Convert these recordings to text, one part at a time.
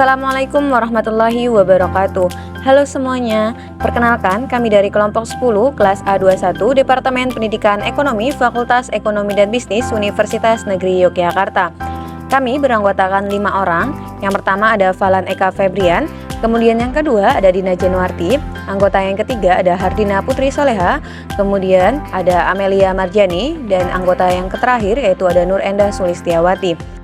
Assalamualaikum warahmatullahi wabarakatuh. Halo semuanya, perkenalkan kami dari kelompok 10 kelas A21 Departemen Pendidikan Ekonomi Fakultas Ekonomi dan Bisnis Universitas Negeri Yogyakarta. Kami beranggotakan 5 orang. Yang pertama ada Falan Eka Febrian, kemudian yang kedua ada Dina Januarti, anggota yang ketiga ada Hardina Putri Soleha, kemudian ada Amelia Marjani, dan anggota yang terakhir yaitu ada Nur Endah Sulistiawati.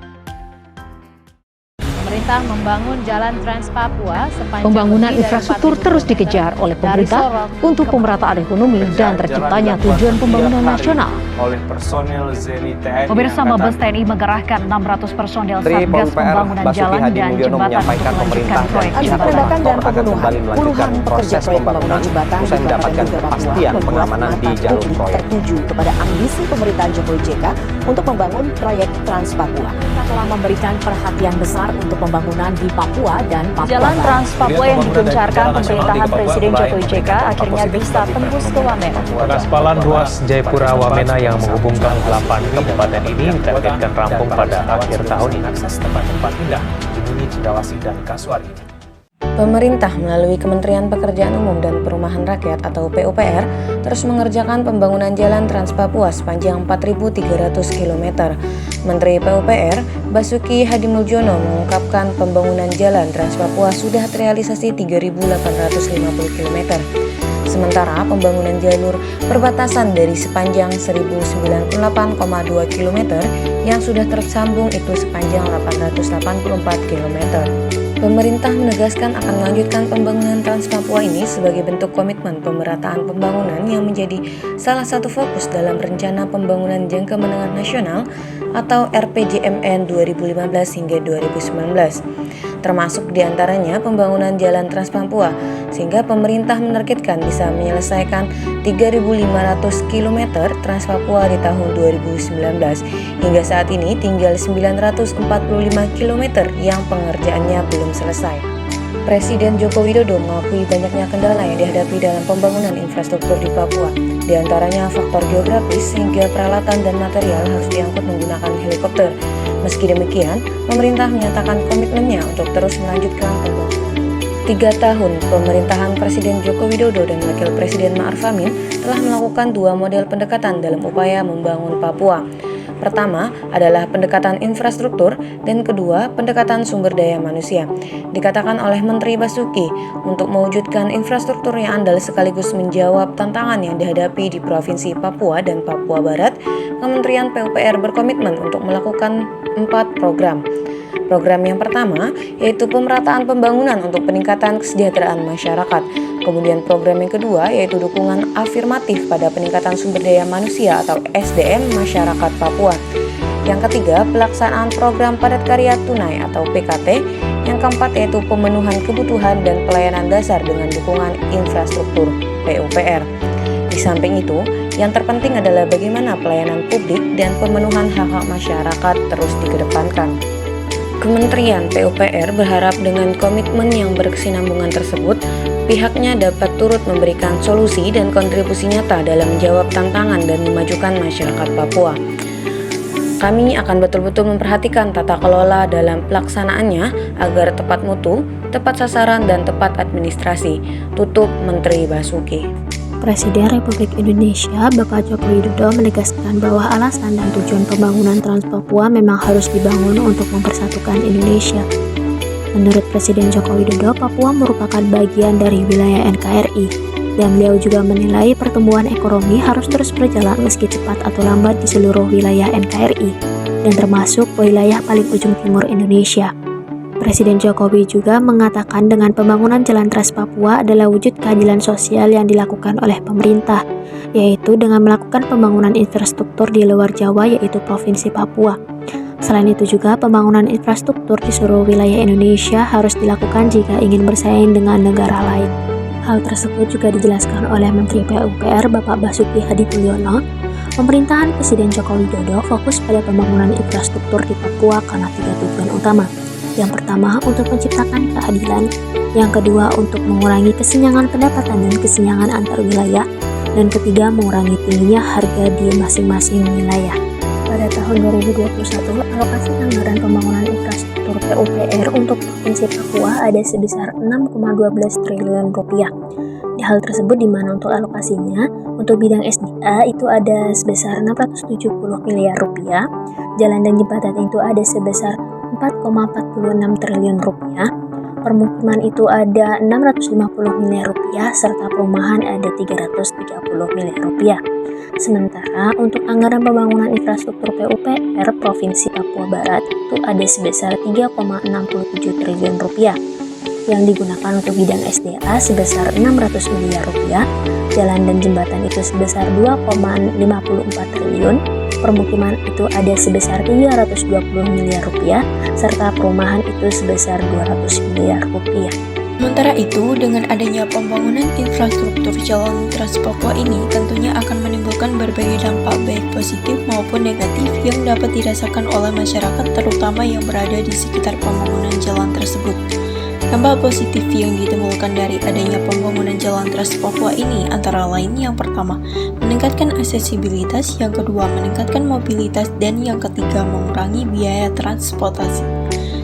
Pemerintah membangun jalan Trans Papua sepanjang Pembangunan infrastruktur terus dikejar oleh pemerintah untuk pemerataan ekonomi dan terciptanya tujuan pembangunan nasional. Oleh personel ZENI TNI. Pemirsa, Mabes TNI mengerahkan 600 personel Satgas Pembangunan Jalan dan Jembatan menyampaikan pemerintah proyek dan jembatan akan kembali melanjutkan proses pembangunan usai mendapatkan kepastian pengamanan di jalur proyek. Tertuju kepada ambisi pemerintahan Jokowi JK untuk membangun proyek Trans Papua. Telah memberikan perhatian besar untuk pembangunan di Papua dan Papua. Jalan Trans Papua yang digencarkan pemerintahan Presiden Jokowi JK akhirnya bisa tembus ke Wamena. Pengaspalan ruas Jayapura Wamena yang menghubungkan 8 kabupaten ini ditargetkan rampung pada akhir tahun ini. Akses tempat-tempat indah di Bumi Cendawasih dan Kasuari. Pemerintah melalui Kementerian Pekerjaan Umum dan Perumahan Rakyat atau PUPR terus mengerjakan pembangunan jalan Trans Papua sepanjang 4.300 km. Menteri PUPR Basuki Hadimuljono mengungkapkan pembangunan jalan Trans Papua sudah terrealisasi 3.850 km. Sementara pembangunan jalur perbatasan dari sepanjang 1.098,2 km yang sudah tersambung itu sepanjang 884 km. Pemerintah menegaskan akan melanjutkan pembangunan Trans Papua ini sebagai bentuk komitmen pemerataan pembangunan yang menjadi salah satu fokus dalam Rencana Pembangunan Jangka Menengah Nasional atau RPJMN 2015 hingga 2019. Termasuk diantaranya pembangunan jalan Trans Papua, sehingga pemerintah menargetkan bisa menyelesaikan 3.500 km Trans Papua di tahun 2019. Hingga saat ini tinggal 945 km yang pengerjaannya belum selesai. Presiden Joko Widodo mengakui banyaknya kendala yang dihadapi dalam pembangunan infrastruktur di Papua. Di antaranya faktor geografis sehingga peralatan dan material harus diangkut menggunakan helikopter. Meski demikian, pemerintah menyatakan komitmennya untuk terus melanjutkan pembangunan. 3 tahun pemerintahan Presiden Joko Widodo dan Wakil Presiden Ma'ruf Amin telah melakukan 2 model pendekatan dalam upaya membangun Papua. Pertama adalah pendekatan infrastruktur dan kedua pendekatan sumber daya manusia. Dikatakan oleh Menteri Basuki, untuk mewujudkan infrastruktur yang andal sekaligus menjawab tantangan yang dihadapi di Provinsi Papua dan Papua Barat, Kementerian PUPR berkomitmen untuk melakukan 4 program. Program yang pertama yaitu pemerataan pembangunan untuk peningkatan kesejahteraan masyarakat. Kemudian program yang kedua yaitu dukungan afirmatif pada peningkatan sumber daya manusia atau SDM masyarakat Papua. Yang ketiga, pelaksanaan program padat karya tunai atau PKT. Yang keempat yaitu pemenuhan kebutuhan dan pelayanan dasar dengan dukungan infrastruktur PUPR. Di samping itu, yang terpenting adalah bagaimana pelayanan publik dan pemenuhan hak-hak masyarakat terus dikedepankan. Kementerian PUPR berharap dengan komitmen yang berkesinambungan tersebut, pihaknya dapat turut memberikan solusi dan kontribusi nyata dalam menjawab tantangan dan memajukan masyarakat Papua. Kami akan betul-betul memperhatikan tata kelola dalam pelaksanaannya agar tepat mutu, tepat sasaran, dan tepat administrasi. Tutup Menteri Basuki. Presiden Republik Indonesia Bapak Joko Widodo menegaskan bahwa alasan dan tujuan pembangunan Trans Papua memang harus dibangun untuk mempersatukan Indonesia. Menurut Presiden Joko Widodo, Papua merupakan bagian dari wilayah NKRI, dan beliau juga menilai pertumbuhan ekonomi harus terus berjalan meski cepat atau lambat di seluruh wilayah NKRI, dan termasuk wilayah paling ujung timur Indonesia. Presiden Jokowi juga mengatakan dengan pembangunan jalan Trans Papua adalah wujud keadilan sosial yang dilakukan oleh pemerintah, yaitu dengan melakukan pembangunan infrastruktur di luar Jawa yaitu Provinsi Papua. Selain itu juga pembangunan infrastruktur di seluruh wilayah Indonesia harus dilakukan jika ingin bersaing dengan negara lain. Hal tersebut juga dijelaskan oleh Menteri PUPR Bapak Basuki Hadimuljono. Pemerintahan Presiden Joko Widodo fokus pada pembangunan infrastruktur di Papua karena 3 tujuan utama. Yang pertama, untuk menciptakan keadilan. Yang kedua, untuk mengurangi kesenjangan pendapatan dan kesenjangan antar wilayah. Dan ketiga, mengurangi tingginya harga di masing-masing wilayah. Pada tahun 2021, alokasi anggaran pembangunan infrastruktur PUPR untuk Provinsi Papua ada sebesar 6,12 triliun rupiah. Hal tersebut di mana untuk alokasinya, untuk bidang SDA itu ada sebesar 670 miliar rupiah, jalan dan jembatan itu ada sebesar 4,46 triliun rupiah, permukiman itu ada 650 miliar rupiah, serta perumahan ada 330 miliar rupiah. Sementara untuk anggaran pembangunan infrastruktur PUPR Provinsi Papua Barat itu ada sebesar 3,67 triliun rupiah yang digunakan untuk bidang SDA sebesar 600 miliar rupiah, jalan dan jembatan itu sebesar 2,54 triliun, permukiman itu ada sebesar 320 miliar rupiah, serta perumahan itu sebesar 200 miliar rupiah. Sementara itu, dengan adanya pembangunan infrastruktur jalan Trans Papua ini tentunya akan menimbulkan berbagai dampak baik positif maupun negatif yang dapat dirasakan oleh masyarakat terutama yang berada di sekitar pembangunan jalan tersebut. Dampak positif yang ditimbulkan dari adanya pembangunan jalan Trans Papua ini antara lain yang pertama, meningkatkan aksesibilitas, yang kedua, meningkatkan mobilitas, dan yang ketiga, mengurangi biaya transportasi.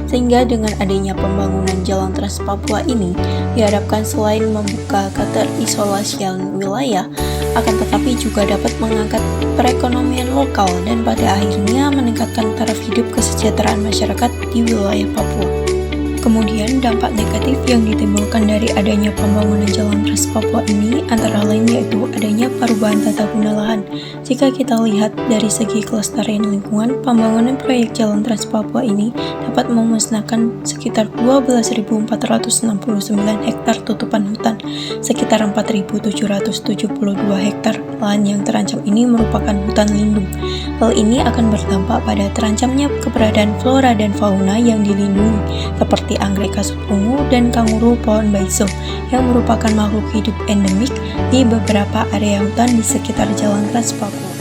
Sehingga dengan adanya pembangunan jalan Trans Papua ini diharapkan selain membuka keterisolasian wilayah, akan tetapi juga dapat mengangkat perekonomian lokal dan pada akhirnya meningkatkan taraf hidup kesejahteraan masyarakat di wilayah Papua. Kemudian dampak negatif yang ditimbulkan dari adanya pembangunan jalan Trans Papua ini antara lain yaitu adanya perubahan tata guna lahan. Jika kita lihat dari segi kelestarian lingkungan, pembangunan proyek jalan Trans Papua ini dapat memusnahkan sekitar 12.469 hektar tutupan hutan, sekitar 4.772 hektar lahan yang terancam ini merupakan hutan lindung. Hal ini akan berdampak pada terancamnya keberadaan flora dan fauna yang dilindungi, seperti anggrek kasut ungu dan kanguru pohon baiso yang merupakan makhluk hidup endemik di beberapa area hutan di sekitar jalan Trans Papua.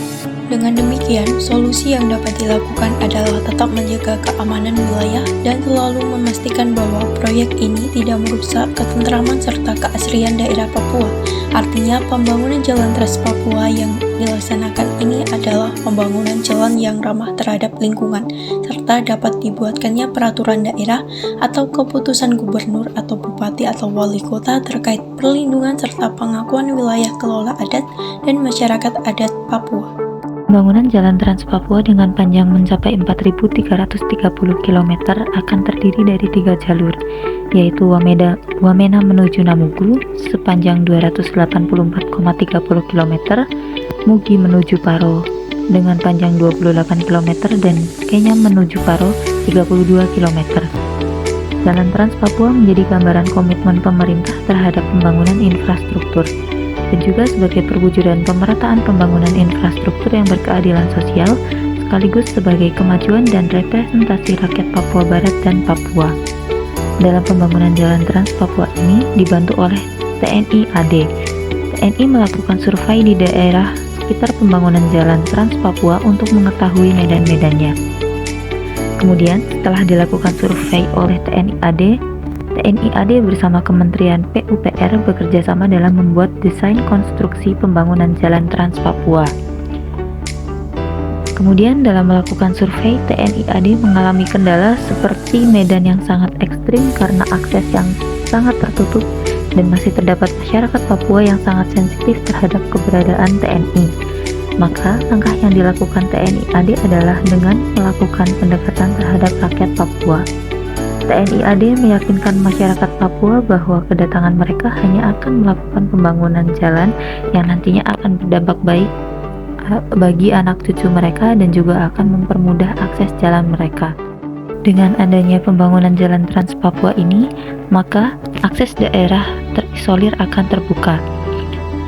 Dengan demikian, solusi yang dapat dilakukan adalah tetap menjaga keamanan wilayah dan selalu memastikan bahwa proyek ini tidak merusak ketentraman serta keasrian daerah Papua. Artinya, pembangunan jalan Trans Papua yang dilaksanakan ini adalah pembangunan jalan yang ramah terhadap lingkungan, serta dapat dibuatkannya peraturan daerah atau keputusan gubernur atau bupati atau wali kota terkait perlindungan serta pengakuan wilayah kelola adat dan masyarakat adat Papua. Pembangunan jalan Trans Papua dengan panjang mencapai 4.330 km akan terdiri dari 3 jalur, yaitu Wamena menuju Namuglu sepanjang 284,30 km, Mugi menuju Paro dengan panjang 28 km, dan Kenyam menuju Paro 32 km. Jalan Trans Papua menjadi gambaran komitmen pemerintah terhadap pembangunan infrastruktur, dan juga sebagai perwujudan pemerataan pembangunan infrastruktur yang berkeadilan sosial, sekaligus sebagai kemajuan dan representasi rakyat Papua Barat dan Papua. Dalam pembangunan jalan Trans Papua ini dibantu oleh TNI AD. TNI melakukan survei di daerah sekitar pembangunan jalan Trans Papua untuk mengetahui medan-medannya. Kemudian, setelah dilakukan survei oleh TNI AD bersama Kementerian PUPR bekerja sama dalam membuat desain konstruksi pembangunan jalan Trans Papua. Kemudian dalam melakukan survei, TNI AD mengalami kendala seperti medan yang sangat ekstrim karena akses yang sangat tertutup dan masih terdapat masyarakat Papua yang sangat sensitif terhadap keberadaan TNI. Maka langkah yang dilakukan TNI AD adalah dengan melakukan pendekatan terhadap rakyat Papua. TNI AD meyakinkan masyarakat Papua bahwa kedatangan mereka hanya akan melakukan pembangunan jalan yang nantinya akan berdampak baik bagi anak cucu mereka dan juga akan mempermudah akses jalan mereka. Dengan adanya pembangunan jalan Trans Papua ini, maka akses daerah terisolir akan terbuka.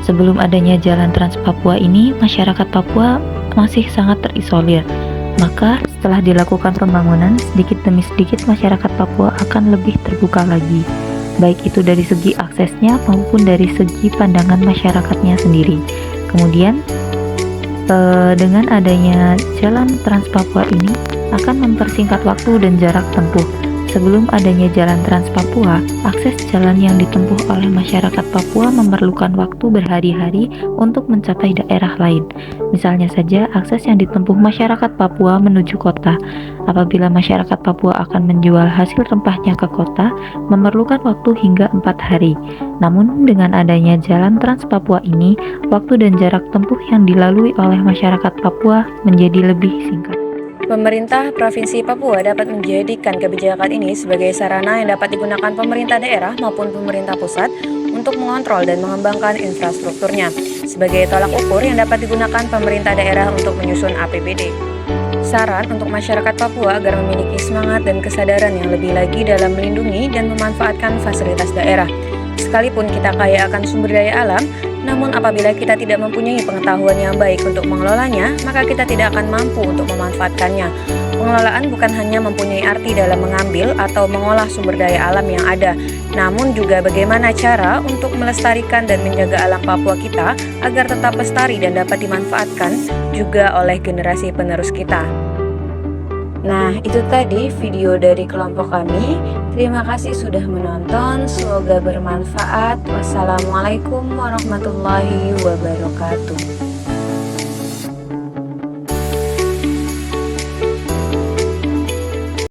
Sebelum adanya jalan Trans Papua ini, masyarakat Papua masih sangat terisolir. Maka setelah dilakukan pembangunan, sedikit demi sedikit masyarakat Papua akan lebih terbuka lagi, baik itu dari segi aksesnya maupun dari segi pandangan masyarakatnya sendiri. Kemudian dengan adanya jalan Trans Papua ini akan mempersingkat waktu dan jarak tempuh, sebelum adanya Jalan Trans Papua, akses jalan yang ditempuh oleh masyarakat Papua memerlukan waktu berhari-hari untuk mencapai daerah lain. Misalnya saja, akses yang ditempuh masyarakat Papua menuju kota. Apabila masyarakat Papua akan menjual hasil rempahnya ke kota, memerlukan waktu hingga 4 hari. Namun, dengan adanya Jalan Trans Papua ini, waktu dan jarak tempuh yang dilalui oleh masyarakat Papua menjadi lebih singkat. Pemerintah Provinsi Papua dapat menjadikan kebijakan ini sebagai sarana yang dapat digunakan pemerintah daerah maupun pemerintah pusat untuk mengontrol dan mengembangkan infrastrukturnya sebagai tolak ukur yang dapat digunakan pemerintah daerah untuk menyusun APBD. Saran untuk masyarakat Papua agar memiliki semangat dan kesadaran yang lebih lagi dalam melindungi dan memanfaatkan fasilitas daerah. Sekalipun kita kaya akan sumber daya alam, namun apabila kita tidak mempunyai pengetahuan yang baik untuk mengelolanya, maka kita tidak akan mampu untuk memanfaatkannya. Pengelolaan bukan hanya mempunyai arti dalam mengambil atau mengolah sumber daya alam yang ada, namun juga bagaimana cara untuk melestarikan dan menjaga alam Papua kita agar tetap lestari dan dapat dimanfaatkan juga oleh generasi penerus kita. Nah, itu tadi video dari kelompok kami. Terima kasih sudah menonton, semoga bermanfaat. Wassalamualaikum warahmatullahi wabarakatuh.